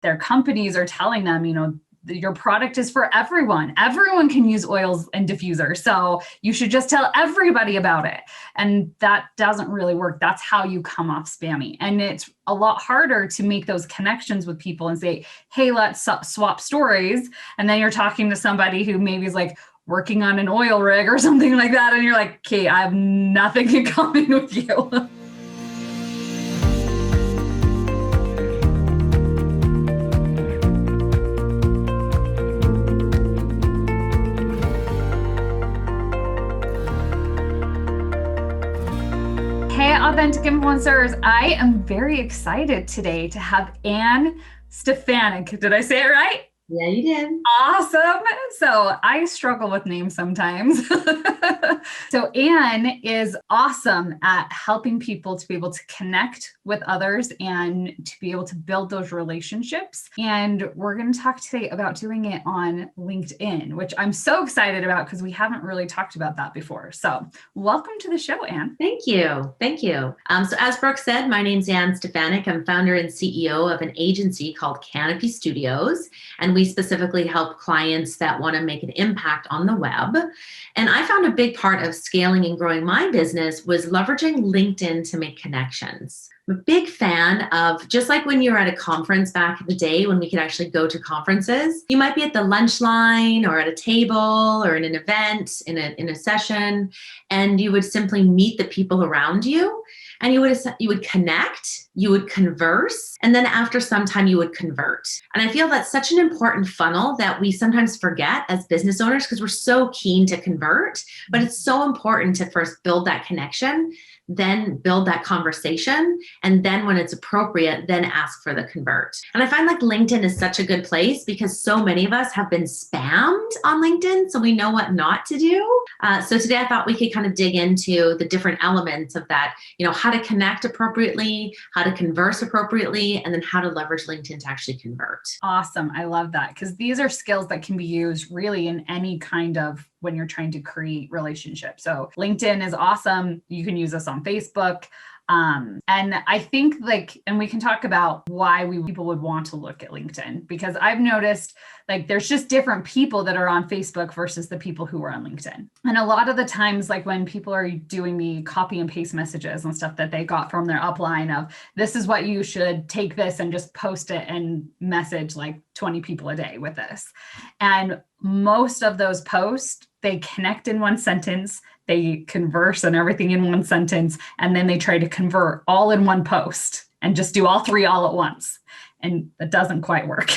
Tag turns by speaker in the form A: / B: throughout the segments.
A: their companies are telling them, your product is for everyone. Everyone can use oils and diffusers. So you should just tell everybody about it. And that doesn't really work. That's how you come off spammy. And it's a lot harder to make those connections with people and say, hey, let's swap stories. And then you're talking to somebody who maybe is like working on an oil rig or something like that. And you're like, okay, I have nothing in common with you. Hey, Authentic Influencers. I am very excited today to have Anne Stefanik. Did I say it right?
B: Yeah, you did.
A: Awesome. So I struggle with names sometimes. So Anne is awesome at helping people to be able to connect with others and to be able to build those relationships. And we're going to talk today about doing it on LinkedIn, which I'm so excited about because we haven't really talked about that before. So welcome to the show, Anne.
B: Thank you. Thank you. So as Brooke said, my name's Anne Stefanik. I'm founder and CEO of an agency called Canopy Studios. And we specifically help clients that want to make an impact on the web. And I found a big part of scaling and growing my business was leveraging LinkedIn to make connections. I'm a big fan of, just like when you were at a conference back in the day when we could actually go to conferences, you might be at the lunch line or at a table or in an event, in a session, and you would simply meet the people around you. And you would connect, you would converse, and then after some time you would convert. And I feel that's such an important funnel that we sometimes forget as business owners because we're so keen to convert, but it's so important to first build that connection, then build that conversation, and then when it's appropriate, then ask for the convert. And I find like LinkedIn is such a good place because so many of us have been spammed on LinkedIn, so we know what not to do. So today I thought we could kind of dig into the different elements of that, how to connect appropriately, how to converse appropriately, and then how to leverage LinkedIn to actually convert.
A: Awesome. I love that because these are skills that can be used really in any kind of when you're trying to create relationships. So LinkedIn is awesome. You can use this on Facebook. And I think and we can talk about why people would want to look at LinkedIn, because I've noticed there's just different people that are on Facebook versus the people who are on LinkedIn. And a lot of the times, when people are doing the copy and paste messages and stuff that they got from their upline of, this is what you should take this and just post it and message 20 people a day with this. And most of those posts, they connect in one sentence, they converse and everything in one sentence, and then they try to convert all in one post and just do all three all at once. And that doesn't quite work.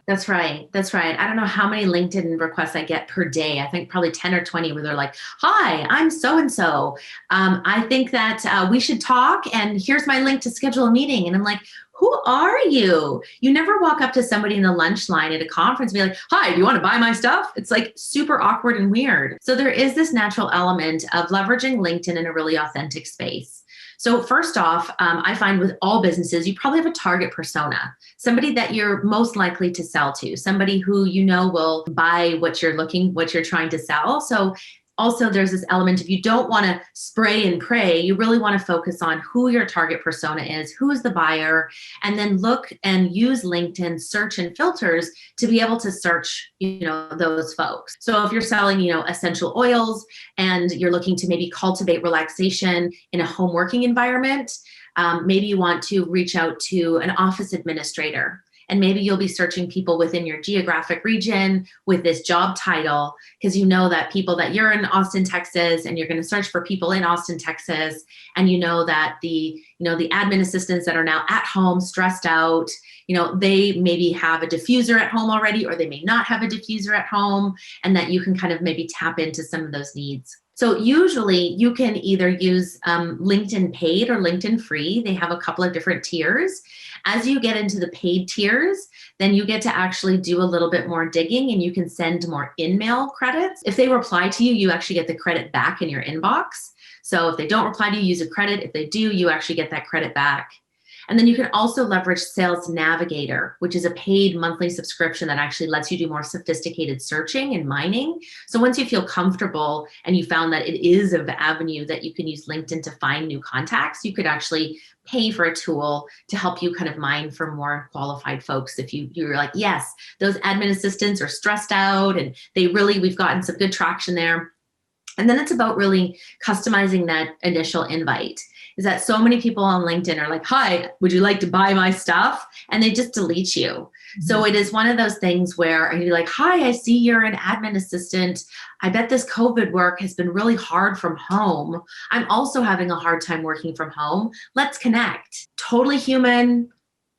B: That's right. I don't know how many LinkedIn requests I get per day. I think probably 10 or 20 where they're like, hi, I'm so-and-so. I think that we should talk and here's my link to schedule a meeting. And I'm like, who are you? You never walk up to somebody in the lunch line at a conference and be like, hi, do you want to buy my stuff? It's super awkward and weird. So there is this natural element of leveraging LinkedIn in a really authentic space. So first off, I find with all businesses, you probably have a target persona, somebody that you're most likely to sell to, somebody who will buy what you're trying to sell. So also, there's this element of you don't want to spray and pray. You really want to focus on who your target persona is, who is the buyer, and then look and use LinkedIn search and filters to be able to search, those folks. So if you're selling, essential oils and you're looking to maybe cultivate relaxation in a home working environment, maybe you want to reach out to an office administrator. And maybe you'll be searching people within your geographic region with this job title, because you know that people that you're in Austin, Texas, and you're going to search for people in Austin, Texas, and you know that the admin assistants that are now at home, stressed out, they maybe have a diffuser at home already, or they may not have a diffuser at home, and that you can kind of maybe tap into some of those needs. So usually you can either use LinkedIn paid or LinkedIn free. They have a couple of different tiers. As you get into the paid tiers, then you get to actually do a little bit more digging and you can send more in-mail credits. If they reply to you, you actually get the credit back in your inbox. So if they don't reply to you, use a credit. If they do, you actually get that credit back. And then you can also leverage Sales Navigator, which is a paid monthly subscription that actually lets you do more sophisticated searching and mining. So once you feel comfortable and you found that it is an avenue that you can use LinkedIn to find new contacts, you could actually pay for a tool to help you kind of mine for more qualified folks. If you're like, yes, those admin assistants are stressed out and we've gotten some good traction there. And then it's about really customizing that initial invite. Is that so many people on LinkedIn are like, hi, would you like to buy my stuff? And they just delete you. Mm-hmm. So it is one of those things where you're like, hi, I see you're an admin assistant. I bet this COVID work has been really hard from home. I'm also having a hard time working from home. Let's connect. Totally human,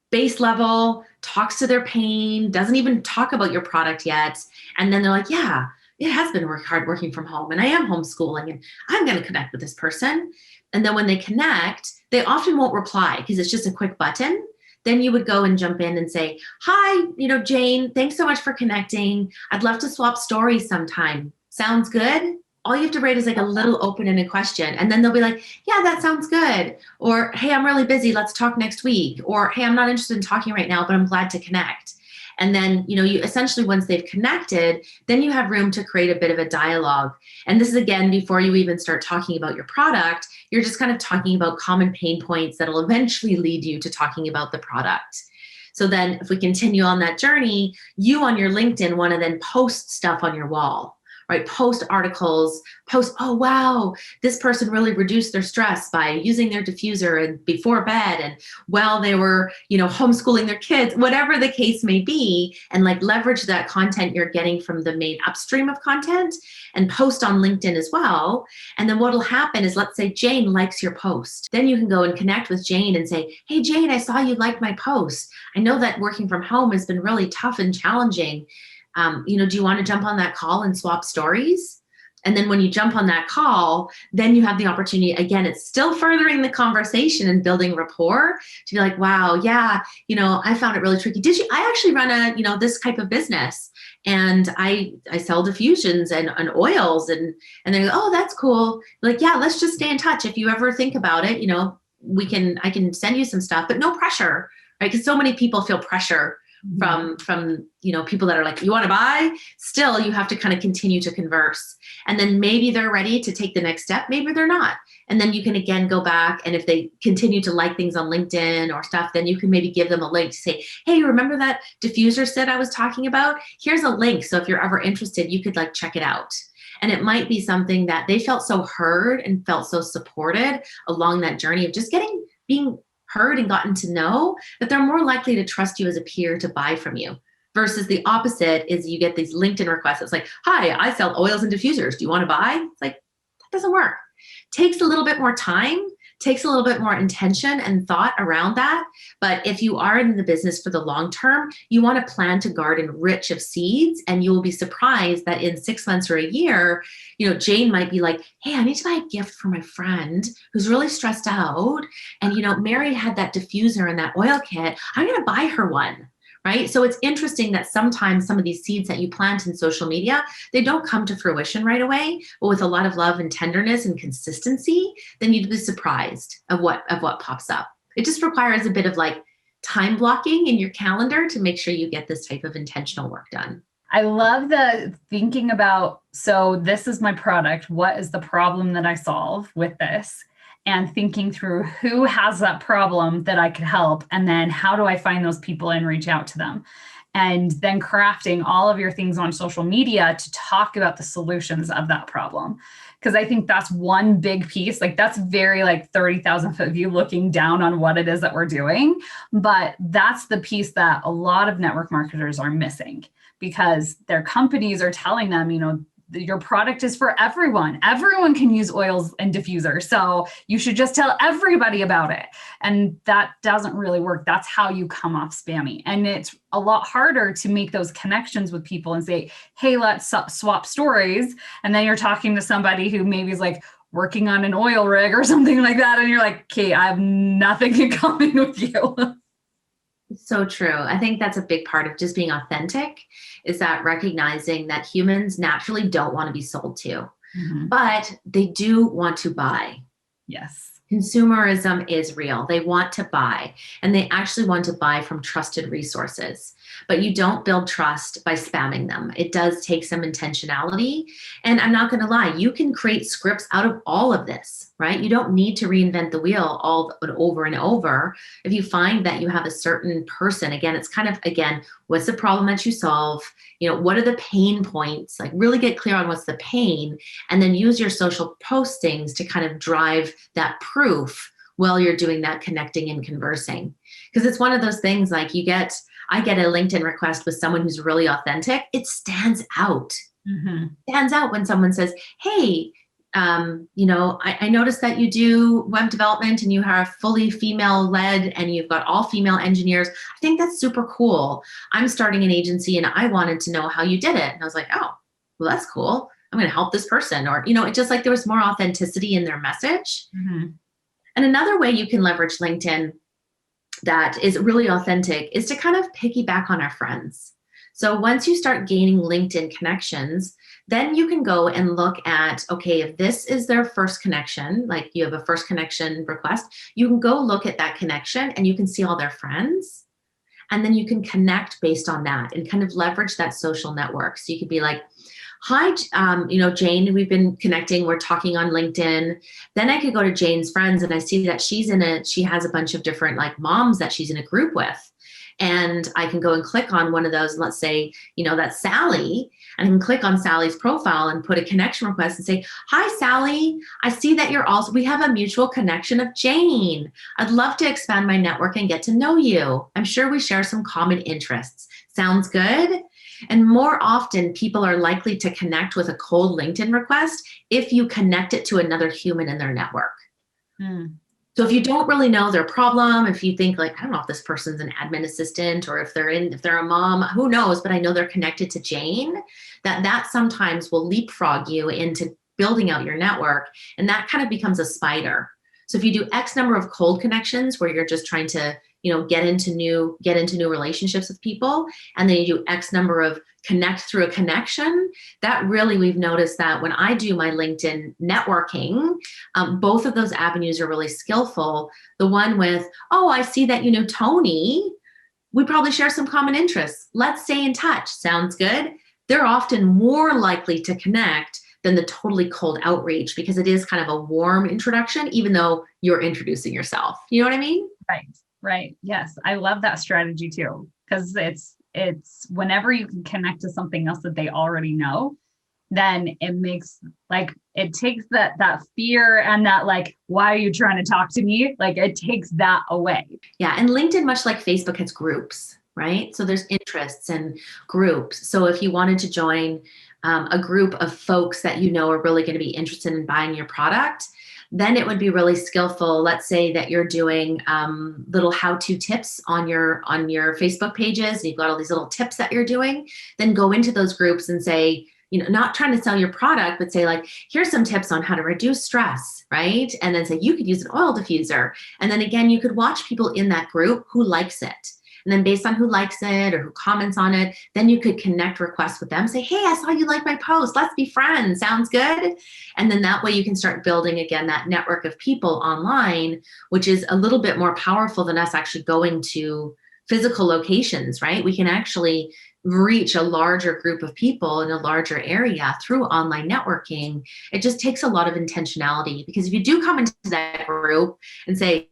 B: base level, talks to their pain, doesn't even talk about your product yet. And then they're like, yeah, it has been hard working from home and I am homeschooling and I'm going to connect with this person. And then when they connect, they often won't reply because it's just a quick button. Then you would go and jump in and say, hi, Jane, thanks so much for connecting. I'd love to swap stories sometime. Sounds good? All you have to write is like a little open-ended question. And then they'll be like, yeah, that sounds good. Or, hey, I'm really busy. Let's talk next week. Or, hey, I'm not interested in talking right now, but I'm glad to connect. And then, you essentially, once they've connected, then you have room to create a bit of a dialogue. And this is, again, before you even start talking about your product, you're just kind of talking about common pain points that'll eventually lead you to talking about the product. So then if we continue on that journey, you on your LinkedIn want to then post stuff on your wall. Right? Post articles, oh, wow, this person really reduced their stress by using their diffuser and before bed and while they were, homeschooling their kids, whatever the case may be, and like leverage that content you're getting from the main upstream of content and post on LinkedIn as well. And then what'll happen is, let's say Jane likes your post. Then you can go and connect with Jane and say, hey, Jane, I saw you liked my post. I know that working from home has been really tough and challenging. Do you want to jump on that call and swap stories? And then when you jump on that call, then you have the opportunity, again, it's still furthering the conversation and building rapport to be like, wow, yeah, I found it really tricky. I actually run this type of business and I sell diffusions and oils and they go, oh, that's cool. Like, yeah, let's just stay in touch. If you ever think about it, I can send you some stuff, but no pressure, right? Because so many people feel pressure from people that are like, you want to buy? Still, you have to kind of continue to converse. And then maybe they're ready to take the next step. Maybe they're not. And then you can again go back. And if they continue to like things on LinkedIn or stuff, then you can maybe give them a link to say, hey, remember that diffuser set I was talking about? Here's a link. So if you're ever interested, you could check it out. And it might be something that they felt so heard and felt so supported along that journey of just being heard and gotten to know, that they're more likely to trust you as a peer to buy from you. Versus the opposite is you get these LinkedIn requests. It's like, hi, I sell oils and diffusers. Do you want to buy? It's like, that doesn't work. Takes a little bit more time, takes a little bit more intention and thought around that. But if you are in the business for the long term, you want to plan to garden rich of seeds, and you will be surprised that in 6 months or a year, Jane might be like, hey, I need to buy a gift for my friend who's really stressed out. And, Mary had that diffuser and that oil kit. I'm going to buy her one. Right? So it's interesting that sometimes some of these seeds that you plant in social media, they don't come to fruition right away, but with a lot of love and tenderness and consistency, then you'd be surprised of what pops up. It just requires a bit of time blocking in your calendar to make sure you get this type of intentional work done.
A: I love the thinking about, so this is my product. What is the problem that I solve with this? And thinking through who has that problem that I could help. And then how do I find those people and reach out to them? And then crafting all of your things on social media to talk about the solutions of that problem. Because I think that's one big piece. That's very 30,000 foot view looking down on what it is that we're doing. But that's the piece that a lot of network marketers are missing, because their companies are telling them, your product is for everyone. Everyone can use oils and diffusers. So you should just tell everybody about it. And that doesn't really work. That's how you come off spammy. And it's a lot harder to make those connections with people and say, hey, let's swap stories. And then you're talking to somebody who maybe is working on an oil rig or something like that. And you're like, okay, I have nothing in common with you.
B: So true. I think that's a big part of just being authentic, is that recognizing that humans naturally don't want to be sold to, but they do want to buy.
A: Yes.
B: Consumerism is real. They want to buy, and they actually want to buy from trusted resources. But you don't build trust by spamming them. It does take some intentionality. And I'm not going to lie, you can create scripts out of all of this, right? You don't need to reinvent the wheel all over and over. If you find that you have a certain person, again, it's kind of, again, what's the problem that you solve? What are the pain points? Like, really get clear on what's the pain, and then use your social postings to kind of drive that proof while you're doing that connecting and conversing. Because it's one of those things, like, I get a LinkedIn request with someone who's really authentic. It stands out.
A: Mm-hmm.
B: Stands out when someone says, hey, I noticed that you do web development and you are fully female led and you've got all female engineers. I think that's super cool. I'm starting an agency and I wanted to know how you did it. And I was like, oh, well, that's cool. I'm going to help this person. Or, it just, like, there was more authenticity in their message.
A: Mm-hmm.
B: And another way you can leverage LinkedIn that is really authentic is to kind of piggyback on our friends. So once you start gaining LinkedIn connections, then you can go and look at, okay, if this is their first connection, like you have a first connection request, you can go look at that connection and you can see all their friends. And then you can connect based on that and kind of leverage that social network. So you could be like, hi, Jane, we've been connecting. We're talking on LinkedIn. Then I could go to Jane's friends and I see that she has a bunch of different, like, moms that she's in a group with. And I can go and click on one of those. And let's say, that's Sally. And I can click on Sally's profile and put a connection request and say, hi, Sally. I see that we have a mutual connection of Jane. I'd love to expand my network and get to know you. I'm sure we share some common interests. Sounds good? And more often, people are likely to connect with a cold LinkedIn request if you connect it to another human in their network.
A: Mm.
B: So if you don't really know their problem, if you think, like, I don't know if this person's an admin assistant or if they're a mom, who knows, but I know they're connected to Jane, that sometimes will leapfrog you into building out your network. And that kind of becomes a spider. So if you do X number of cold connections where you're just trying to, get into new relationships with people, and then you do X number of connect through a connection, that really, we've noticed that when I do my LinkedIn networking, both of those avenues are really skillful. The one with, oh, I see that you know Tony, we probably share some common interests. Let's stay in touch. Sounds good. They're often more likely to connect than the totally cold outreach, because it is kind of a warm introduction, even though you're introducing yourself. You know what I mean?
A: Right. Yes. I love that strategy too, because it's whenever you can connect to something else that they already know, then it makes, like, it takes that fear and that, like, why are you trying to talk to me? Like, it takes that away.
B: Yeah. And LinkedIn, much like Facebook, has groups, right? So there's interests and groups. So if you wanted to join a group of folks that are really going to be interested in buying your product, then it would be really skillful. Let's say that you're doing little how-to tips on your Facebook pages, and you've got all these little tips that you're doing. Then go into those groups and say, not trying to sell your product, but say, like, here's some tips on how to reduce stress, right? And then say, you could use an oil diffuser. And then again, you could watch people in that group who likes it. And then based on who likes it or who comments on it, then you could connect requests with them. Say, hey, I saw you like my post. Let's be friends. Sounds good? And then that way you can start building, again, that network of people online, which is a little bit more powerful than us actually going to physical locations, right? We can actually reach a larger group of people in a larger area through online networking. It just takes a lot of intentionality, because if you do come into that group and say,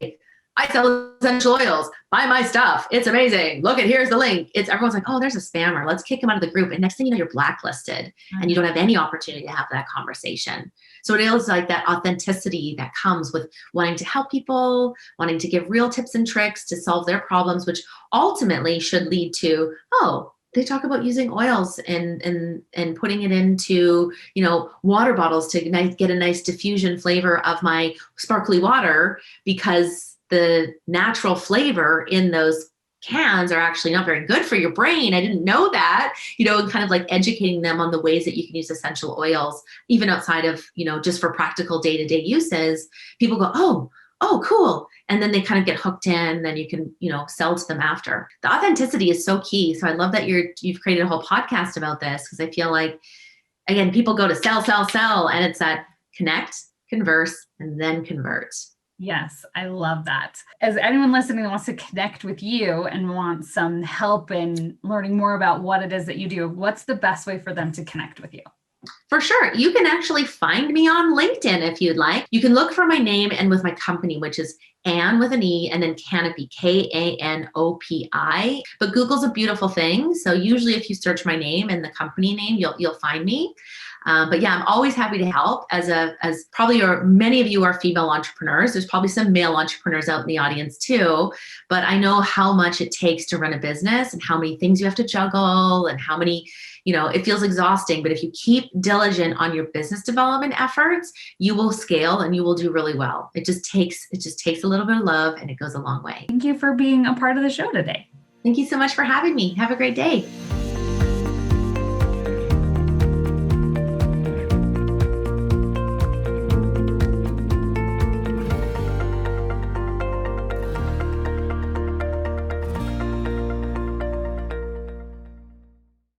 B: I sell essential oils, buy my stuff, it's amazing, look, here's the link, everyone's like, oh, there's a spammer, let's kick him out of the group. And next thing you know, you're blacklisted and you don't have any opportunity to have that conversation. So it is like that authenticity that comes with wanting to help people, wanting to give real tips and tricks to solve their problems, which ultimately should lead to, oh, they talk about using oils and putting it into, water bottles to get a nice diffusion flavor of my sparkly water, because the natural flavor in those cans are actually not very good for your brain. I didn't know that, and kind of like educating them on the ways that you can use essential oils, even outside of, just for practical day-to-day uses. People go, oh, cool. And then they kind of get hooked in, then you can, sell to them after. The authenticity is so key. So I love that you've created a whole podcast about this, because I feel like, again, people go to sell, and it's that connect, converse, and then convert.
A: Yes, I love that. As anyone listening that wants to connect with you and wants some help in learning more about what it is that you do, what's the best way for them to connect with you?
B: For sure. You can actually find me on LinkedIn if you'd like. You can look for my name and with my company, which is Anne with an E and then Canopy, Kanopi. But Google's a beautiful thing. So usually if you search my name and the company name, you'll find me. But yeah, I'm always happy to help as probably many of you are female entrepreneurs. There's probably some male entrepreneurs out in the audience too, but I know how much it takes to run a business and how many things you have to juggle and how many, it feels exhausting, but if you keep diligent on your business development efforts, you will scale and you will do really well. It just takes a little bit of love and it goes a long way.
A: Thank you for being a part of the show today.
B: Thank you so much for having me. Have a great day.